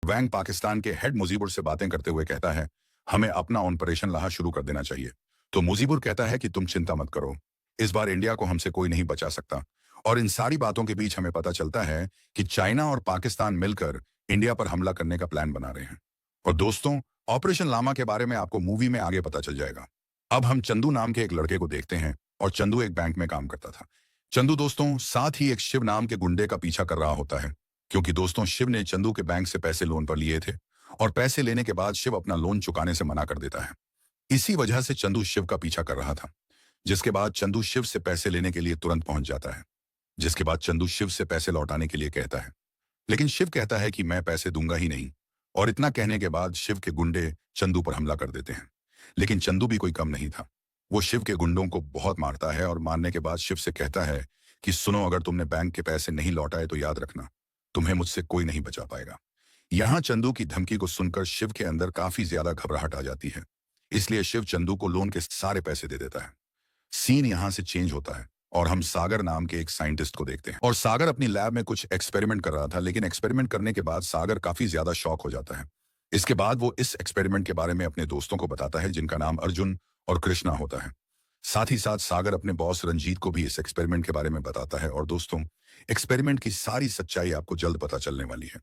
वैंग पाकिस्तान के हेड मुजीबुर से बातें करते हुए कहता है, हमें अपना ऑपरेशन लाहा शुरू कर देना चाहिए। तो मुजीबुर कहता है कि तुम चिंता मत करो, इस बार इंडिया को हमसे कोई नहीं बचा सकता। और इन सारी बातों के बीच हमें पता चलता है कि चाइना और पाकिस्तान मिलकर इंडिया पर हमला करने का प्लान बना रहे हैं। और दोस्तों, ऑपरेशन लामा के बारे में आपको मूवी में आगे पता चल जाएगा। अब हम चंदू नाम के एक लड़के को देखते हैं, और चंदू एक बैंक में काम करता था। चंदू दोस्तों साथ ही एक शिव नाम के गुंडे का पीछा कर रहा होता है, क्योंकि दोस्तों शिव ने चंदू के बैंक से पैसे लोन पर लिए थे, और पैसे लेने के बाद शिव अपना लोन चुकाने से मना कर देता है। इसी वजह से चंदू शिव का पीछा कर रहा था। जिसके बाद चंदू शिव से पैसे लेने के लिए तुरंत पहुंच जाता है। जिसके बाद चंदू शिव से पैसे लौटाने के लिए कहता है, लेकिन शिव कहता है कि मैं पैसे दूंगा ही नहीं। और इतना कहने के बाद शिव के गुंडे चंदू पर हमला कर देते हैं। लेकिन चंदू भी कोई कम नहीं था। वो शिव के गुंडों को बहुत मारता है, और मारने के बाद शिव से कहता है कि सुनो, अगर तुमने बैंक के पैसे नहीं लौटाए तो याद रखना, तुम्हें मुझसे कोई नहीं बचा पाएगा। यहाँ चंदू की धमकी को सुनकर शिव के अंदर काफी ज्यादा घबराहट आ जाती है। इसलिए शिव चंदू को लोन के सारे पैसे दे देता है। सीन यहाँ से चेंज होता है, और हम सागर नाम के एक साइंटिस्ट को देखते हैं। और सागर अपनी लैब में कुछ एक्सपेरिमेंट कर रहा था, लेकिन एक्सपेरिमेंट करने के बाद सागर काफी ज्यादा शॉक हो जाता है। इसके बाद वो इस एक्सपेरिमेंट के बारे में अपने दोस्तों को बताता है, जिनका नाम अर्जुन और कृष्णा होता है। साथ ही साथ सागर अपने बॉस रंजीत को भी इस एक्सपेरिमेंट के बारे में बताता है। और दोस्तों, एक्सपेरिमेंट की सारी सच्चाई आपको जल्द पता चलने वाली है।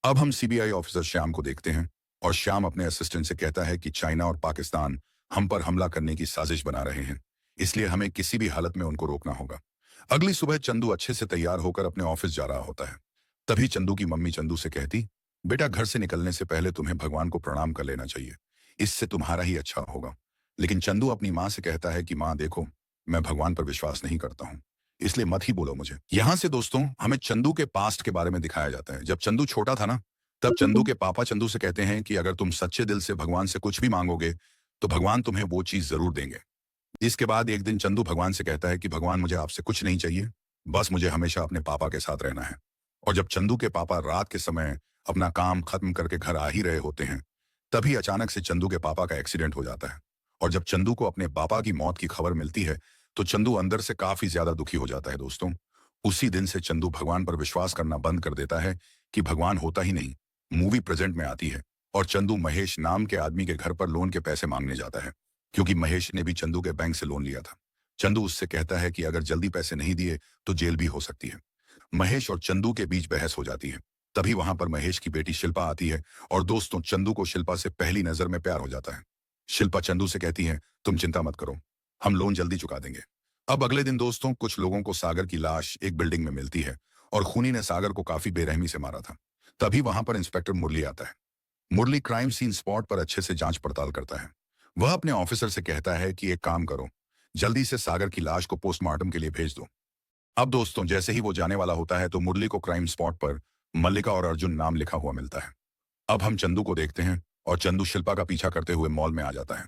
अब हम सीबीआई ऑफिसर श्याम को देखते हैं, और श्याम अपने असिस्टेंट से कहता है कि चाइना और पाकिस्तान हम पर हमला करने की साजिश बना रहे हैं, इसलिए हमें किसी भी हालत में उनको रोकना होगा। अगली सुबह चंदू अच्छे से तैयार होकर अपने ऑफिस जा रहा होता है। तभी चंदू की मम्मी चंदू से कहती, बेटा घर से निकलने से पहले तुम्हें भगवान को प्रणाम कर लेना चाहिए, इससे तुम्हारा ही अच्छा होगा। लेकिन चंदू अपनी माँ से कहता है कि माँ देखो, मैं भगवान पर विश्वास नहीं करता हूँ, इसलिए मत ही बोलो मुझे। यहाँ से दोस्तों हमें चंदू के पास्ट के बारे में दिखाया जाता है। जब चंदू छोटा था ना, तब चंदू के पापा चंदू से कहते हैं कि अगर तुम सच्चे दिल से भगवान से कुछ भी मांगोगे तो भगवान तुम्हें वो चीज जरूर देंगे। इसके बाद एक दिन चंदू भगवान से कहता है कि भगवान मुझे आपसे कुछ नहीं चाहिए, बस मुझे हमेशा अपने पापा के साथ रहना है। और जब चंदू के पापा रात के समय अपना काम खत्म करके घर आ ही रहे होते हैं, तभी अचानक से चंदू के पापा का एक्सीडेंट हो जाता है। और जब चंदू को अपने पापा की मौत की खबर मिलती है, तो चंदू अंदर से काफी ज्यादा दुखी हो जाता है दोस्तों। उसी दिन से चंदू भगवान पर विश्वास करना बंद कर देता है कि भगवान होता ही नहीं। मूवी प्रेजेंट में आती है, और चंदू महेश नाम के आदमी के घर पर लोन के पैसे मांगने जाता है, क्योंकि महेश ने भी चंदू के बैंक से लोन लिया था। चंदू उससे कहता है कि अगर जल्दी पैसे नहीं दिए तो जेल भी हो सकती है। महेश और चंदू के बीच बहस हो जाती है। तभी वहां पर महेश की बेटी शिल्पा आती है, और दोस्तों चंदू को शिल्पा से पहली नजर में प्यार हो जाता है। शिल्पा चंदू से कहती है, तुम चिंता मत करो, हम लोन जल्दी चुका देंगे। अब अगले दिन दोस्तों कुछ लोगों को सागर की लाश एक बिल्डिंग में मिलती है, और खूनी ने सागर को काफी बेरहमी से मारा था। तभी वहां पर इंस्पेक्टर मुरली आता है। मुरली क्राइम सीन स्पॉट पर अच्छे से जांच पड़ताल करता है। वह अपने ऑफिसर से कहता है कि एक काम करो, जल्दी से सागर की लाश को पोस्टमार्टम के लिए भेज दो। अब दोस्तों जैसे ही वो जाने वाला होता है, तो मुरली को क्राइम स्पॉट पर मल्लिका और अर्जुन नाम लिखा हुआ मिलता है। अब हम चंदू को देखते हैं, और चंदू शिल्पा का पीछा करते हुए मॉल में आ जाता है।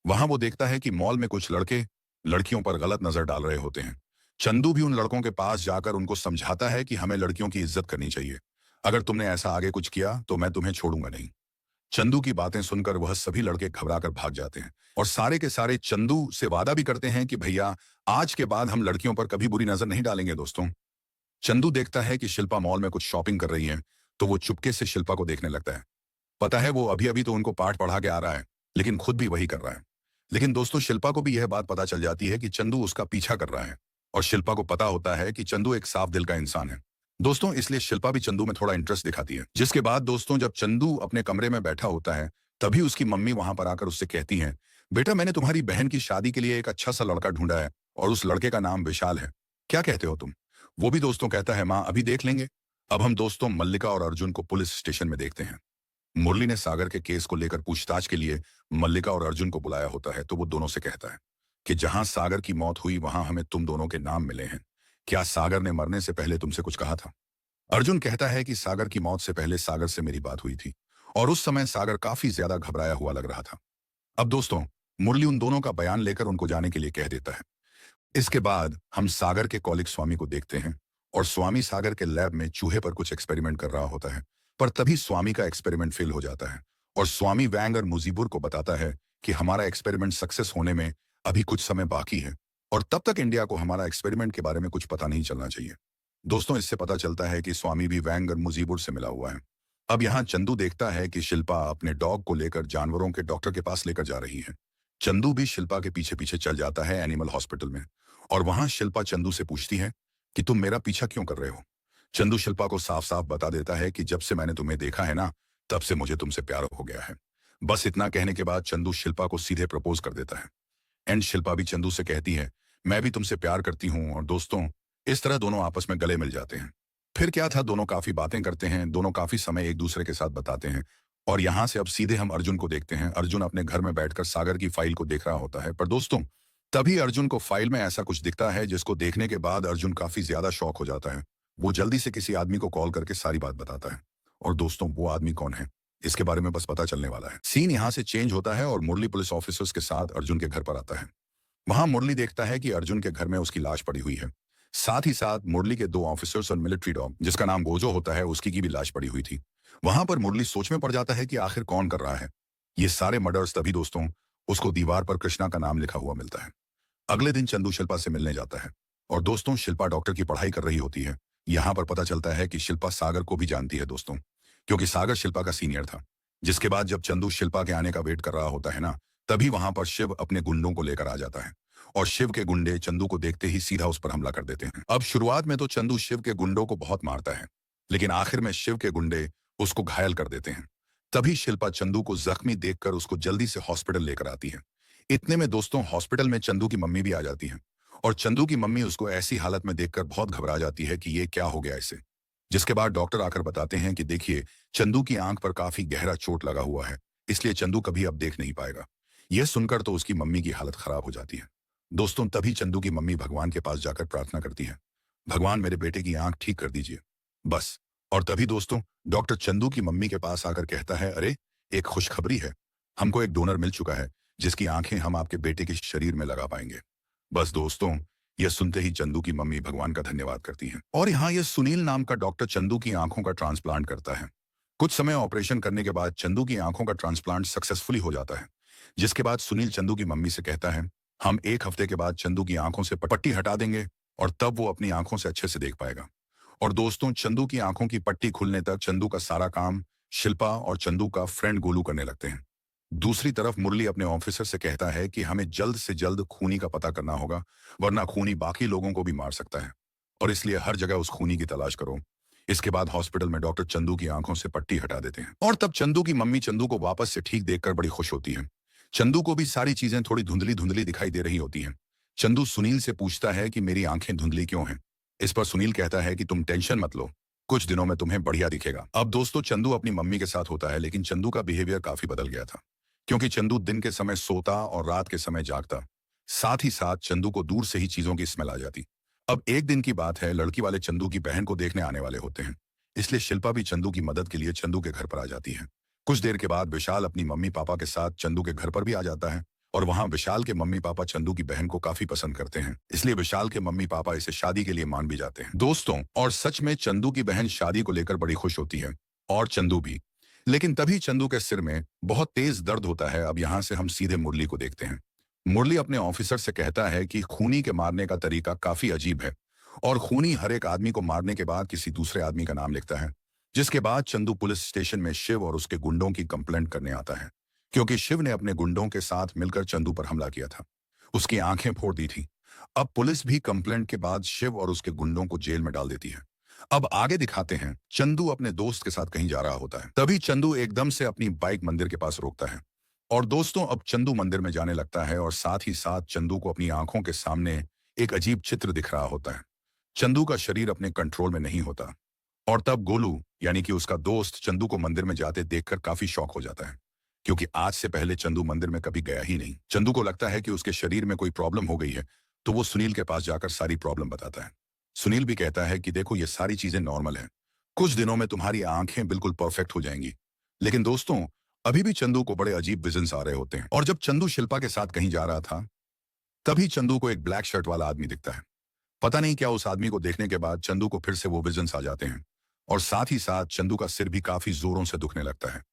वहां वो देखता है कि मॉल में कुछ लड़के लड़कियों पर गलत नजर डाल रहे होते हैं। चंदू भी उन लड़कों के पास जाकर उनको समझाता है कि हमें लड़कियों की इज्जत करनी चाहिए। अगर तुमने ऐसा आगे कुछ किया तो मैं तुम्हें छोड़ूंगा नहीं। चंदू की बातें सुनकर वह सभी लड़के घबराकर भाग जाते हैं, और सारे के सारे चंदू से वादा भी करते हैं कि भैया आज के बाद हम लड़कियों पर कभी बुरी नजर नहीं डालेंगे। दोस्तों चंदू देखता है कि शिल्पा मॉल में कुछ शॉपिंग कर रही है, तो वो चुपके से शिल्पा को देखने लगता है। पता है वो अभी अभी तो उनको पाठ पढ़ा के आ रहा है, लेकिन खुद भी वही कर रहा है। लेकिन दोस्तों शिल्पा को भी यह बात पता चल जाती है कि चंदू उसका पीछा कर रहा है, और शिल्पा को पता होता है कि चंदू एक साफ दिल का इंसान है दोस्तों, इसलिए शिल्पा भी चंदू में थोड़ा इंटरेस्ट दिखाती है। जिसके बाद दोस्तों जब चंदू अपने कमरे में बैठा होता है, तभी उसकी मम्मी वहां पर आकर उससे कहती हैं, बेटा मैंने तुम्हारी बहन की शादी के लिए एक अच्छा सा लड़का ढूंढा है, और उस लड़के का नाम विशाल है, क्या कहते हो तुम? वो भी दोस्तों कहता है, माँ अभी देख लेंगे। अब हम दोस्तों मल्लिका और अर्जुन को पुलिस स्टेशन में देखते हैं। मुरली ने सागर के केस को लेकर पूछताछ के लिए मल्लिका और अर्जुन को बुलाया होता है, तो वो दोनों से कहता है कि जहां सागर की मौत हुई वहां हमें तुम दोनों के नाम मिले हैं, क्या सागर ने मरने से पहले तुमसे कुछ कहा था? अर्जुन कहता है कि सागर की मौत से पहले सागर से मेरी बात हुई थी, और उस समय सागर काफी ज्यादा घबराया हुआ लग रहा था। अब दोस्तों मुरली उन दोनों का बयान लेकर उनको जाने के लिए कह देता है। इसके बाद हम सागर के कॉलिग स्वामी को देखते हैं, और स्वामी सागर के लैब में चूहे पर कुछ एक्सपेरिमेंट कर रहा होता है। पर तभी स्वामी का एक्सपेरिमेंट फेल हो जाता है, और स्वामी वैंग और मुजीबुर को बताता है कि हमारा एक्सपेरिमेंट सक्सेस होने में अभी कुछ समय बाकी है, और तब तक इंडिया को हमारा एक्सपेरिमेंट के बारे में कुछ पता नहीं चलना चाहिए। दोस्तों इससे पता चलता है कि स्वामी भी वैंग और मुजीबुर से मिला हुआ है। अब यहाँ चंदू देखता है कि शिल्पा अपने डॉग को लेकर जानवरों के डॉक्टर के पास लेकर जा रही है। चंदू भी शिल्पा के पीछे पीछे चल जाता है एनिमल हॉस्पिटल में। और वहां शिल्पा चंदू से पूछती है कि तुम मेरा पीछा क्यों कर रहे हो। चंदू शिल्पा को साफ साफ बता देता है कि जब से मैंने तुम्हें देखा है ना, तब से मुझे तुमसे प्यार हो गया है। बस इतना कहने के बाद चंदू शिल्पा को सीधे प्रपोज कर देता है। एंड शिल्पा भी चंदू से कहती है, मैं भी तुमसे प्यार करती हूँ। और दोस्तों, इस तरह दोनों आपस में गले मिल जाते हैं। फिर क्या था, दोनों काफी बातें करते हैं, दोनों काफी समय एक दूसरे के साथ बताते हैं। और यहाँ से अब सीधे हम अर्जुन को देखते हैं। अर्जुन अपने घर में बैठकर सागर की फाइल को देख रहा होता है। पर दोस्तों, तभी अर्जुन को फाइल में ऐसा कुछ दिखता है जिसको देखने के बाद अर्जुन काफी ज्यादा शॉक हो जाता है। वो जल्दी से किसी आदमी को कॉल करके सारी बात बताता है। और दोस्तों, वो आदमी कौन है, इसके बारे में बस पता चलने वाला है। सीन यहाँ से चेंज होता है और मुरली पुलिस ऑफिसर्स के साथ अर्जुन के घर पर आता है। वहां मुरली देखता है कि अर्जुन के घर में उसकी लाश पड़ी हुई है। साथ ही साथ मुरली के 2 ऑफिसर्स और मिलिट्री डॉग, जिसका नाम गोजो होता है, उसकी की भी लाश पड़ी हुई थी। वहां पर मुरली सोच में पड़ जाता है कि आखिर कौन कर रहा है ये सारे मर्डर्स। तभी दोस्तों, उसको दीवार पर कृष्णा का नाम लिखा हुआ मिलता है। अगले दिन चंदू शिल्पा से मिलने जाता है। और दोस्तों, शिल्पा डॉक्टर की पढ़ाई कर रही होती है। यहाँ पर पता चलता है कि शिल्पा सागर को भी जानती है दोस्तों, क्योंकि सागर शिल्पा का सीनियर था। जिसके बाद जब चंदू शिल्पा के आने का वेट कर रहा होता है ना, तभी वहां पर शिव अपने गुंडों को लेकर आ जाता है। और शिव के गुंडे चंदू को देखते ही सीधा उस पर हमला कर देते हैं। अब शुरुआत में तो चंदू शिव के गुंडों को बहुत मारता है, लेकिन आखिर में शिव के गुंडे उसको घायल कर देते हैं। तभी शिल्पा चंदू को जख्मी देखकर उसको जल्दी से हॉस्पिटल लेकर आती है। इतने में दोस्तों, हॉस्पिटल में चंदू की मम्मी भी आ जाती है। और चंदू की मम्मी उसको ऐसी हालत में देखकर बहुत घबरा जाती है कि ये क्या हो गया इसे। जिसके बाद डॉक्टर आकर बताते हैं कि देखिए, चंदू की आंख पर काफी गहरा चोट लगा हुआ है, इसलिए चंदू कभी अब देख नहीं पाएगा। यह सुनकर तो उसकी मम्मी की हालत खराब हो जाती है। दोस्तों, तभी चंदू की मम्मी भगवान के पास जाकर प्रार्थना करती है, भगवान मेरे बेटे की आंख ठीक कर दीजिए बस। और तभी दोस्तों, डॉक्टर चंदू की मम्मी के पास आकर कहता है, अरे, एक खुशखबरी है, हमको एक डोनर मिल चुका है जिसकी आंखें हम आपके बेटे के शरीर में लगा पाएंगे। बस दोस्तों, यह सुनते ही चंदू की मम्मी भगवान का धन्यवाद करती है। और यहाँ यह सुनील नाम का डॉक्टर चंदू की आंखों का ट्रांसप्लांट करता है। कुछ समय ऑपरेशन करने के बाद चंदू की आंखों का ट्रांसप्लांट सक्सेसफुली हो जाता है। जिसके बाद सुनील चंदू की मम्मी से कहता है, हम 1 हफ्ते के बाद चंदू की आंखों से पट्टी हटा देंगे और तब वो अपनी आंखों से अच्छे से देख पाएगा। और दोस्तों, चंदू की आंखों की पट्टी खुलने तक चंदू का सारा काम शिल्पा और चंदू का फ्रेंड गोलू करने लगते हैं। दूसरी तरफ मुरली अपने ऑफिसर से कहता है कि हमें जल्द से जल्द खूनी का पता करना होगा, वरना खूनी बाकी लोगों को भी मार सकता है। और इसलिए हर जगह उस खूनी की तलाश करो। इसके बाद हॉस्पिटल में डॉक्टर चंदू की आंखों से पट्टी हटा देते हैं। और तब चंदू की मम्मी चंदू को वापस से ठीक देखकर बड़ी खुश होती है। चंदू को भी सारी चीजें थोड़ी धुंधली धुंधली दिखाई दे रही होती हैं। चंदू सुनील से पूछता है कि मेरी आंखें धुंधली क्यों हैं। इस पर सुनील कहता है कि तुम टेंशन मत लो, कुछ दिनों में तुम्हें बढ़िया दिखेगा। अब दोस्तों, चंदू अपनी मम्मी के साथ होता है, लेकिन चंदू का बिहेवियर काफी बदल गया था, क्योंकि चंदू दिन के समय सोता और रात के समय जागता। साथ ही साथ चंदू को दूर से ही चीजों की स्मेल आ जाती। अब एक दिन की बात है, लड़की वाले चंदू की बहन को देखने आने वाले होते हैं। इसलिए शिल्पा भी चंदू की मदद के लिए चंदू के घर पर आ जाती है। कुछ देर के बाद विशाल अपनी मम्मी पापा के साथ चंदू के घर पर भी आ जाता है। और वहां विशाल के मम्मी पापा चंदू की बहन को काफी पसंद करते हैं, इसलिए विशाल के मम्मी पापा इसे शादी के लिए मान भी जाते हैं दोस्तों। और सच में चंदू की बहन शादी को लेकर बड़ी खुश होती है, और चंदू भी। लेकिन तभी चंदू के सिर में बहुत तेज दर्द होता है। अब यहाँ से हम सीधे मुरली को देखते हैं। मुरली अपने ऑफिसर से कहता है कि खूनी के मारने का तरीका काफी अजीब है, और खूनी हर एक आदमी को मारने के बाद किसी दूसरे आदमी का नाम लिखता है। जिसके बाद चंदू पुलिस स्टेशन में शिव और उसके गुंडों की कंप्लेंट करने आता है, क्योंकि शिव ने अपने गुंडों के साथ मिलकर चंदू पर हमला किया था, उसकी आंखें फोड़ दी थी। अब पुलिस भी कंप्लेंट के बाद शिव और उसके गुंडों को जेल में डाल देती है। अब आगे दिखाते हैं, चंदू अपने दोस्त के साथ कहीं जा रहा होता है। तभी चंदू एकदम से अपनी बाइक मंदिर के पास रोकता है। और दोस्तों, अब चंदू मंदिर में जाने लगता है, और साथ ही साथ चंदू को अपनी आंखों के सामने एक अजीब चित्र दिख रहा होता है। चंदू का शरीर अपने कंट्रोल में नहीं होता। और तब गोलू, यानी कि उसका दोस्त, चंदू को मंदिर में जाते देखकर काफी शॉक हो जाता है, क्योंकि आज से पहले चंदू मंदिर में कभी गया ही नहीं। चंदू को लगता है कि उसके शरीर में कोई प्रॉब्लम हो गई है, तो वो सुनील के पास जाकर सारी प्रॉब्लम बताता है। सुनील भी कहता है कि देखो, ये सारी चीजें नॉर्मल है, कुछ दिनों में तुम्हारी आंखें बिल्कुल परफेक्ट हो जाएंगी। लेकिन दोस्तों, अभी भी चंदू को बड़े अजीब विजन्स आ रहे होते हैं। और जब चंदू शिल्पा के साथ कहीं जा रहा था, तभी चंदू को एक ब्लैक शर्ट वाला आदमी दिखता है। पता नहीं क्या, उस आदमी को देखने के बाद चंदू को फिर से वो विजन्स आ जाते हैं, और साथ ही साथ चंदू का सिर भी काफी जोरों से दुखने लगता है।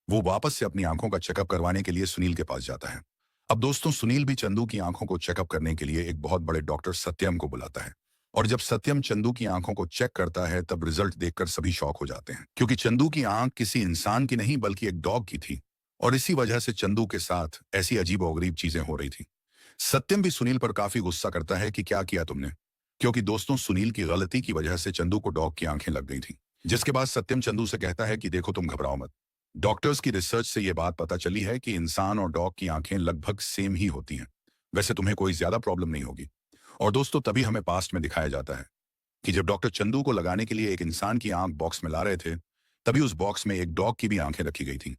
वो वापस से अपनी आंखों का चेकअप करवाने के लिए सुनील के पास जाता है। अब दोस्तों, सुनील भी चंदू की आंखों को चेकअप करने के लिए एक बहुत बड़े डॉक्टर सत्यम को बुलाता है। और जब सत्यम चंदू की आंखों को चेक करता है तब रिजल्ट देखकर सभी शॉक हो जाते हैं, क्योंकि चंदू की आंख किसी इंसान की नहीं बल्कि एक डॉग की थी। और इसी वजह से चंदू के साथ ऐसी अजीबोगरीब चीजें हो रही थी। सत्यम भी सुनील पर काफी गुस्सा करता है कि क्या किया तुमने, क्योंकि दोस्तों सुनील की गलती की वजह से चंदू को डॉग की आंखें लग गई थी। जिसके बाद सत्यम चंदू से कहता है कि देखो तुम घबराओ मत, डॉक्टर्स की रिसर्च से यह बात पता चली है कि इंसान और डॉग की आंखें लगभग सेम ही होती हैं। वैसे तुम्हें कोई ज्यादा प्रॉब्लम नहीं होगी। और दोस्तों तभी हमें पास्ट में दिखाया जाता है कि जब डॉक्टर चंदू को लगाने के लिए एक इंसान की आंख बॉक्स में ला रहे थे, तभी उस बॉक्स में एक डॉग की भी आंखें रखी गई थी।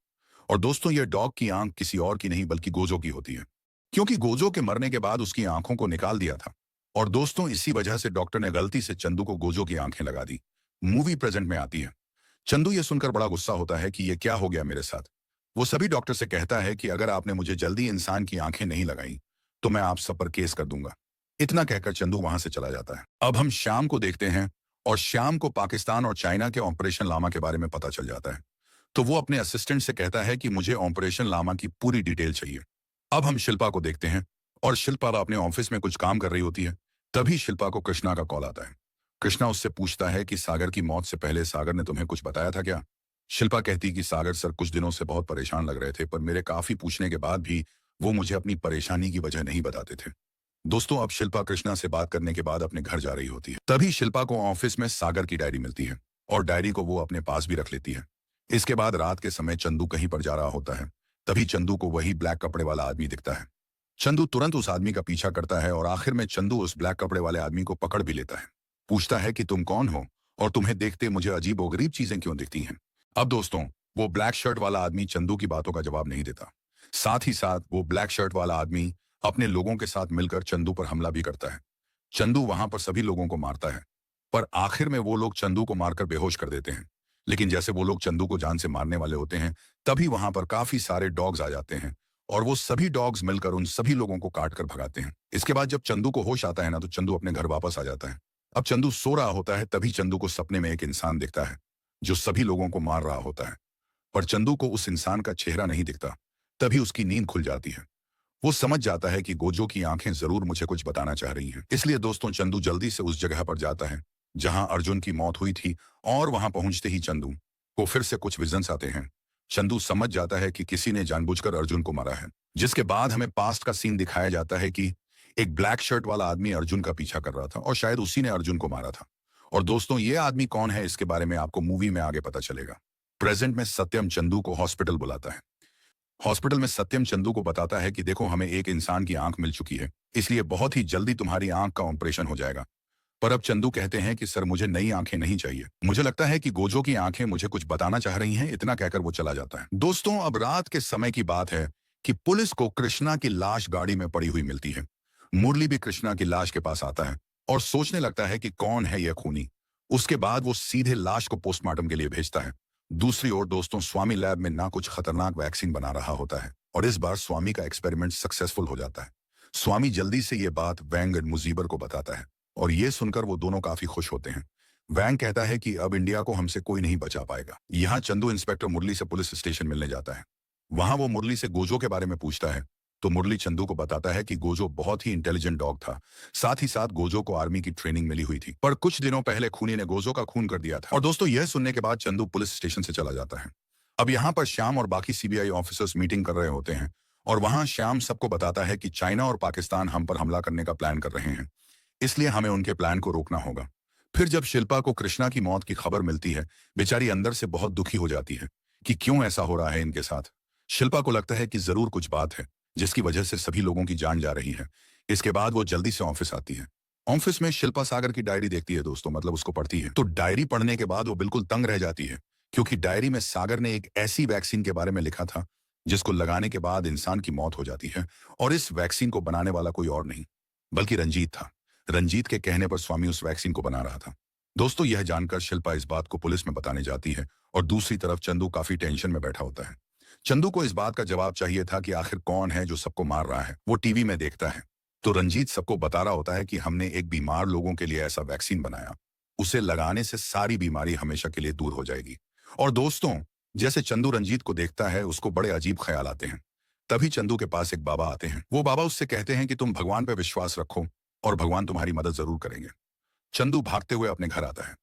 और दोस्तों यह डॉग की आंख किसी और की नहीं बल्कि गोजो की होती है, क्योंकि गोजो के मरने के बाद उसकी आंखों को निकाल दिया था। और दोस्तों इसी वजह से डॉक्टर ने गलती से चंदू को गोजो की आंखें लगा दी। मूवी प्रेजेंट में आती है। चंदू ये सुनकर बड़ा गुस्सा होता है कि ये क्या हो गया मेरे साथ। वो सभी डॉक्टर से कहता है कि अगर आपने मुझे जल्दी इंसान की आंखें नहीं लगाई तो मैं आप सब पर केस कर दूंगा। इतना कहकर चंदू वहां से चला जाता है। अब हम श्याम को देखते हैं और श्याम को पाकिस्तान और चाइना के ऑपरेशन लामा के बारे में पता चल जाता है। तो वो अपने असिस्टेंट से कहता है कि मुझे ऑपरेशन लामा की पूरी डिटेल चाहिए। अब हम शिल्पा को देखते हैं और शिल्पा अपने ऑफिस में कुछ काम कर रही होती है। तभी शिल्पा को कृष्णा का कॉल आता है। कृष्णा उससे पूछता है कि सागर की मौत से पहले सागर ने तुम्हें कुछ बताया था क्या। शिल्पा कहती कि सागर सर कुछ दिनों से बहुत परेशान लग रहे थे, पर मेरे काफी पूछने के बाद भी वो मुझे अपनी परेशानी की वजह नहीं बताते थे। दोस्तों अब शिल्पा कृष्णा से बात करने के बाद अपने घर जा रही होती है। तभी शिल्पा को ऑफिस में सागर की डायरी मिलती है और डायरी को वो अपने पास भी रख लेती है। इसके बाद रात के समय चंदू कहीं पर जा रहा होता है। तभी चंदू को वही ब्लैक कपड़े वाला आदमी दिखता है। चंदू तुरंत उस आदमी का पीछा करता है और आखिर में चंदू उस ब्लैक कपड़े वाले आदमी को पकड़ भी लेता है। पूछता है कि तुम कौन हो और तुम्हें देखते मुझे अजीबोगरीब चीजें क्यों दिखती हैं। अब दोस्तों वो ब्लैक शर्ट वाला आदमी चंदू की बातों का जवाब नहीं देता। साथ ही साथ वो ब्लैक शर्ट वाला आदमी अपने लोगों के साथ मिलकर चंदू पर हमला भी करता है। चंदू वहां पर सभी लोगों को मारता है, पर आखिर में वो लोग चंदू को मारकर बेहोश कर देते हैं। लेकिन जैसे वो लोग चंदू को जान से मारने वाले होते हैं, तभी वहां पर काफी सारे डॉग्स आ जाते हैं और वो सभी डॉग्स मिलकर उन सभी लोगों को काट कर भगाते हैं। इसके बाद जब चंदू को होश आता है ना, तो चंदू अपने घर वापस आ जाता है। अब चंदू सो रहा होता है, तभी चंदू को सपने में एक इंसान दिखता है जो सभी लोगों को मार रहा होता है, पर चंदू को उस इंसान का चेहरा नहीं दिखता। तभी उसकी नींद खुल जाती है। वो समझ जाता है कि गोजो की आंखें जरूर मुझे कुछ बताना चाह रही हैं। इसलिए दोस्तों चंदू जल्दी से उस जगह पर जाता है जहां अर्जुन की मौत हुई थी और वहां पहुंचते ही चंदू को फिर से कुछ विजन्स आते हैं। चंदू समझ जाता है कि किसी ने जानबूझकर अर्जुन को मारा है। जिसके बाद हमें पास्ट का सीन दिखाया जाता है कि एक ब्लैक शर्ट वाला आदमी अर्जुन का पीछा कर रहा था और शायद उसी ने अर्जुन को मारा था। और दोस्तों ये आदमी कौन है इसके बारे में आपको मूवी में आगे पता चलेगा। प्रेजेंट में सत्यम चंदू को हॉस्पिटल बुलाता है। हॉस्पिटल में सत्यम चंदू को बताता है कि देखो हमें एक इंसान की आंख मिल चुकी है, इसलिए बहुत ही जल्दी तुम्हारी आंख का ऑपरेशन हो जाएगा। पर अब चंदू कहते हैं कि सर मुझे नई आंखें नहीं चाहिए, मुझे लगता है कि गोजो की आंखें मुझे कुछ बताना चाह रही हैं। इतना कहकर वो चला जाता है। दोस्तों अब रात के समय की बात है कि पुलिस को कृष्णा की लाश गाड़ी में पड़ी हुई मिलती है। मुरली भी कृष्णा की लाश के पास आता है और सोचने लगता है कि कौन है यह खूनी। उसके बाद वो सीधे लाश को पोस्टमार्टम के लिए भेजता है। दूसरी ओर दोस्तों स्वामी लैब में ना कुछ खतरनाक वैक्सीन बना रहा होता है और इस बार स्वामी का एक्सपेरिमेंट सक्सेसफुल हो जाता है। स्वामी जल्दी से ये बात वैंग और मुजीबर को बताता है और ये सुनकर वो दोनों काफी खुश होते हैं। वैंग कहता है कि अब इंडिया को हमसे कोई नहीं बचा पाएगा। यहाँ चंदू इंस्पेक्टर मुरली से पुलिस स्टेशन मिलने जाता है। वहां वो मुरली से गोजो के बारे में पूछता है तो मुरली चंदू को बताता है कि गोजो बहुत ही इंटेलिजेंट डॉग था। साथ ही साथ गोजो को आर्मी की ट्रेनिंग मिली हुई थी, पर कुछ दिनों पहले खूनी ने गोजो का खून कर दिया था। और दोस्तों यह सुनने के बाद चंदू पुलिस स्टेशन से चला जाता है। अब यहाँ पर श्याम और बाकी सीबीआई ऑफिसर्स मीटिंग कर रहे होते हैं और वहां श्याम सबको बताता है कि चाइना और पाकिस्तान हम पर हमला करने का प्लान कर रहे हैं, इसलिए हमें उनके प्लान को रोकना होगा। फिर जब शिल्पा को कृष्णा की मौत की खबर मिलती है, बेचारी अंदर से बहुत दुखी हो जाती है कि क्यों ऐसा हो रहा है इनके साथ। शिल्पा को लगता है कि जरूर कुछ बात है जिसकी वजह से सभी लोगों की जान जा रही है। इसके बाद वो जल्दी से ऑफिस आती है। ऑफिस में शिल्पा सागर की डायरी देखती है दोस्तों, मतलब उसको पढ़ती है। तो डायरी पढ़ने के बाद वो बिल्कुल तंग रह जाती है, क्योंकि डायरी में सागर ने एक ऐसी वैक्सीन के बारे में लिखा था जिसको लगाने के बाद इंसान की मौत हो जाती है, और इस वैक्सीन को बनाने वाला कोई और नहीं बल्कि रंजीत था। रंजीत के कहने पर स्वामी उस वैक्सीन को बना रहा था। दोस्तों यह जानकर शिल्पा इस बात को पुलिस में बताने जाती है और दूसरी तरफ चंदू काफी टेंशन में बैठा होता है। चंदू को इस बात का जवाब चाहिए था कि आखिर कौन है जो सबको मार रहा है। वो टीवी में देखता है तो रंजीत सबको बता रहा होता है कि हमने एक बीमार लोगों के लिए ऐसा वैक्सीन बनाया, उसे लगाने से सारी बीमारी हमेशा के लिए दूर हो जाएगी। और दोस्तों जैसे चंदू रंजीत को देखता है उसको बड़े अजीब ख्याल आते हैं। तभी चंदू के पास एक बाबा आते हैं। वो बाबा उससे कहते हैं कि तुम भगवान पर विश्वास रखो और भगवान तुम्हारी मदद जरूर करेंगे। चंदू भागते हुए अपने घर आता है।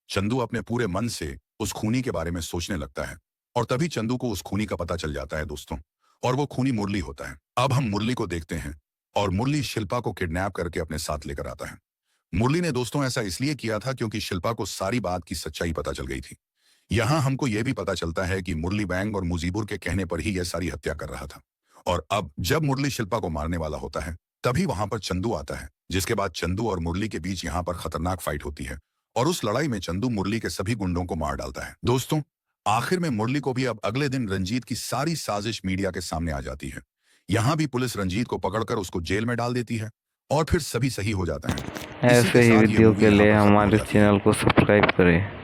चंदू अपने पूरे मन से उस खूनी के बारे में सोचने लगता है और तभी चंदू को उस खूनी का पता चल जाता है दोस्तों, और वो खूनी मुरली होता है। अब हम मुरली को देखते हैं और मुरली शिल्पा को किडनैप करके अपने साथ लेकर आता है। मुरली ने दोस्तों ऐसा इसलिए किया था क्योंकि शिल्पा को सारी बात की सच्चाई पता चल गई थी। यहाँ हमको यह भी पता चलता है कि मुरली बैंग और मुजीबुर के कहने पर ही यह सारी हत्या कर रहा था। और अब जब मुरली शिल्पा को मारने वाला होता है तभी वहां पर चंदू आता है, जिसके बाद चंदू और मुरली के बीच यहाँ पर खतरनाक फाइट होती है और उस लड़ाई में चंदू मुरली के सभी गुंडों को मार डालता है। दोस्तों, आखिर में मुरली को भी अब अगले दिन रंजीत की सारी साजिश मीडिया के सामने आ जाती है। यहाँ भी पुलिस रंजीत को पकड़कर उसको जेल में डाल देती है और फिर सभी सही हो जाता है। इसी ऐसे के ही साथ ये वीडियो मूवी के यहाँ लिए पर खत्म हो हमारे जाती है। चैनल को सब्सक्राइब करें।